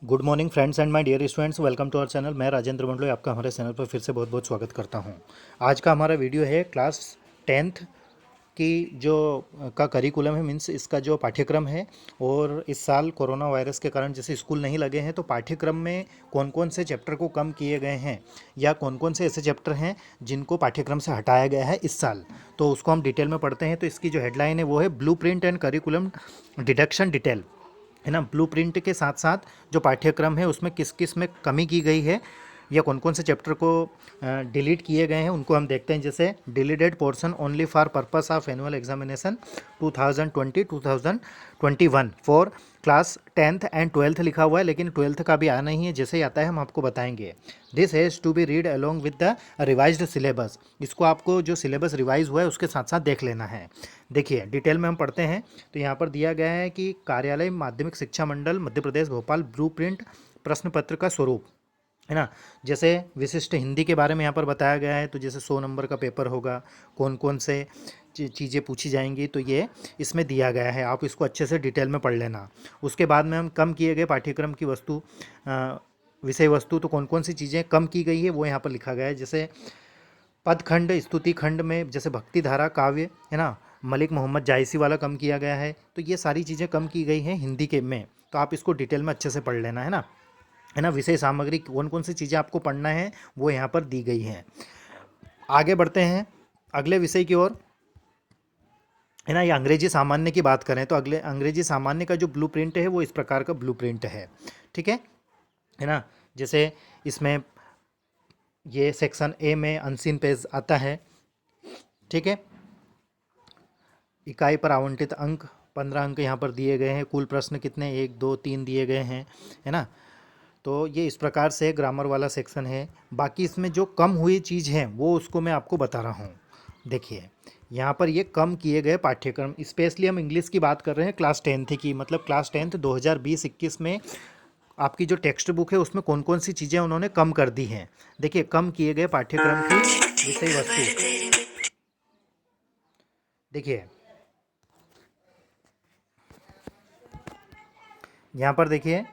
Good morning friends and my dear students, welcome to our channel. मैं राजेंद्र मंडलोई आपका हमारे channel पर फिर से बहुत बहुत स्वागत करता हूं। आज का हमारा वीडियो है क्लास 10th की जो का करिकुलम है, मीन्स इसका जो पाठ्यक्रम है। और इस साल कोरोना वायरस के कारण जैसे स्कूल नहीं लगे हैं तो पाठ्यक्रम में कौन कौन से चैप्टर को कम किए गए हैं या कौन कौन से ऐसे चैप्टर हैं जिनको पाठ्यक्रम से हटाया गया है इस साल, तो उसको हम डिटेल में पढ़ते हैं। तो इसकी जो हेडलाइन है वो है blue print and curriculum deduction detail, है ना। ब्लूप्रिंट के साथ साथ जो पाठ्यक्रम है उसमें किस किस में कमी की गई है या कौन कौन से चैप्टर को डिलीट किए गए हैं उनको हम देखते हैं। जैसे deleted portion only for purpose of annual examination 2020-2021 for class 10th and 12th लिखा हुआ है, लेकिन 12th का भी आना ही है। जैसे ही आता है हम आपको बताएंगे। This has to be read along with the revised syllabus. इसको आपको जो सिलेबस रिवाइज हुआ है उसके साथ साथ देख लेना है। देखिए डिटेल में हम पढ़ते हैं। तो यहाँ पर दिया गया है कि कार्यालय माध्यमिक शिक्षा मंडल मध्य प्रदेश भोपाल ब्लूप्रिंट प्रश्न पत्र का स्वरूप, है ना। जैसे विशिष्ट हिंदी के बारे में यहाँ पर बताया गया है। तो जैसे 100 नंबर का पेपर होगा, कौन कौन से चीज़ें पूछी जाएंगी, तो ये इसमें दिया गया है। आप इसको अच्छे से डिटेल में पढ़ लेना। उसके बाद में हम कम किए गए पाठ्यक्रम की वस्तु विषय वस्तु, तो कौन कौन सी चीज़ें कम की गई है वो यहाँ पर लिखा गया है। जैसे पदखंड स्तुति खंड में जैसे भक्ति धारा काव्य, है ना, मलिक मोहम्मद जायसी वाला कम किया गया है। तो ये सारी चीज़ें कम की गई हैं हिंदी के में। तो आप इसको डिटेल में अच्छे से पढ़ लेना, है ना। विषय सामग्री कौन कौन सी चीज़ें आपको पढ़ना है वो यहाँ पर दी गई हैं। आगे बढ़ते हैं अगले विषय की ओर, है ना। ये अंग्रेजी सामान्य की बात करें तो अगले अंग्रेजी सामान्य का जो ब्लूप्रिंट है वो इस प्रकार का ब्लूप्रिंट है, ठीक है ना। जैसे इसमें ये सेक्शन ए में अनसीन पेज आता है, ठीक है। इकाई पर आवंटित अंक 15 अंक यहाँ पर दिए गए हैं। कुल प्रश्न कितने 1 2 3 दिए गए हैं, है ना। तो ये इस प्रकार से ग्रामर वाला सेक्शन है। बाकी इसमें जो कम हुई चीज़ है वो उसको मैं आपको बता रहा हूँ। देखिए यहाँ पर ये कम किए गए पाठ्यक्रम, स्पेशली हम इंग्लिश की बात कर रहे हैं क्लास 10th की, मतलब क्लास 10th 2020-21 में आपकी जो टेक्स्ट बुक है उसमें कौन कौन सी चीज़ें उन्होंने कम कर दी हैं। देखिए कम किए गए पाठ्यक्रम की विषय वस्तु, देखिए यहाँ पर देखिए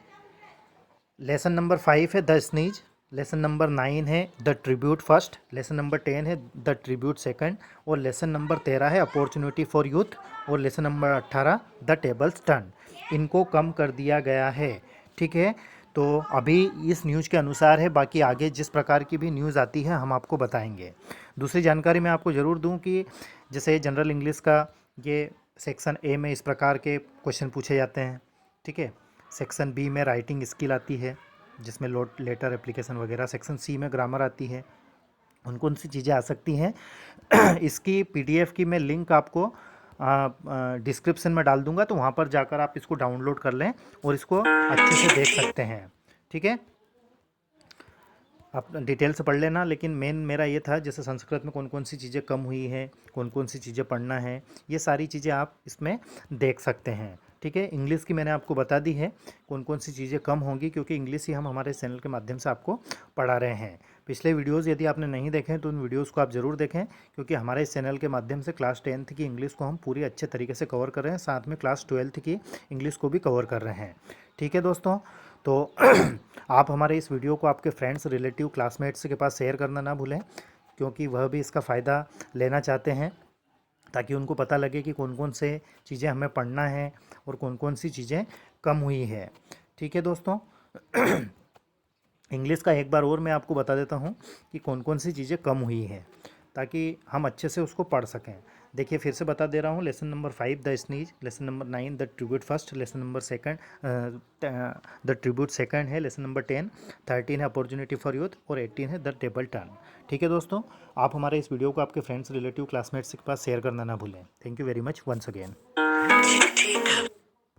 लेसन नंबर 5 है द स्नीज, लेसन नंबर 9 है the tribute first, lesson number 10 है द ट्रिब्यूट सेकंड, और लेसन नंबर 13 है अपॉर्चुनिटी फॉर यूथ, और lesson number 18 the tables turn. इनको कम कर दिया गया है, ठीक है। तो अभी इस न्यूज़ के अनुसार है, बाकी आगे जिस प्रकार की भी न्यूज़ आती है हम आपको बताएंगे। दूसरी जानकारी मैं आपको ज़रूर दूं कि जैसे जनरल इंग्लिश का ये सेक्शन ए में इस प्रकार के क्वेश्चन पूछे जाते हैं, ठीक है। सेक्शन बी में राइटिंग स्किल आती है जिसमें लेटर एप्लीकेशन वगैरह। सेक्शन सी में ग्रामर आती है। कौन कौन सी चीज़ें आ सकती हैं इसकी पीडीएफ की मैं लिंक आपको डिस्क्रिप्शन में डाल दूंगा, तो वहाँ पर जाकर आप इसको डाउनलोड कर लें और इसको अच्छे से देख सकते हैं, ठीक है। आप डिटेल से पढ़ लेना। लेकिन मेन मेरा ये था जैसे संस्कृत में कौन कौन सी चीज़ें कम हुई हैं, कौन कौन सी चीज़ें पढ़ना है, ये सारी चीज़ें आप इसमें देख सकते हैं, ठीक है। इंग्लिश की मैंने आपको बता दी है कौन कौन सी चीज़ें कम होंगी, क्योंकि इंग्लिश ही हम हमारे चैनल के माध्यम से आपको पढ़ा रहे हैं। पिछले वीडियोज़ यदि आपने नहीं देखे तो उन वीडियोज़ को आप ज़रूर देखें, क्योंकि हमारे इस चैनल के माध्यम से क्लास 10th की इंग्लिश को हम पूरी अच्छे तरीके से कवर कर रहे हैं, साथ में क्लास 12th की इंग्लिश को भी कवर कर रहे हैं, ठीक है दोस्तों। तो आप हमारे इस वीडियो को आपके फ्रेंड्स रिलेटिव क्लासमेट्स के पास शेयर करना ना भूलें, क्योंकि वह भी इसका फ़ायदा लेना चाहते हैं, ताकि उनको पता लगे कि कौन कौन से चीज़ें हमें पढ़ना है और कौन कौन सी चीज़ें कम हुई है, ठीक है दोस्तों। इंग्लिश का एक बार और मैं आपको बता देता हूँ कि कौन कौन सी चीज़ें कम हुई हैं, ताकि हम अच्छे से उसको पढ़ सकें। देखिए फिर से बता दे रहा हूँ। Lesson number 5 the sneeze, lesson number 9 the tribute first, lesson number second the tribute second है, लेसन नंबर 13 है अपॉर्चुनिटी फॉर यूथ, और 18 है द टेबल टर्न, ठीक है दोस्तों। आप हमारे इस वीडियो को आपके फ्रेंड्स रिलेटिव क्लासमेट्स के पास शेयर करना ना भूलें। Thank you very much once again.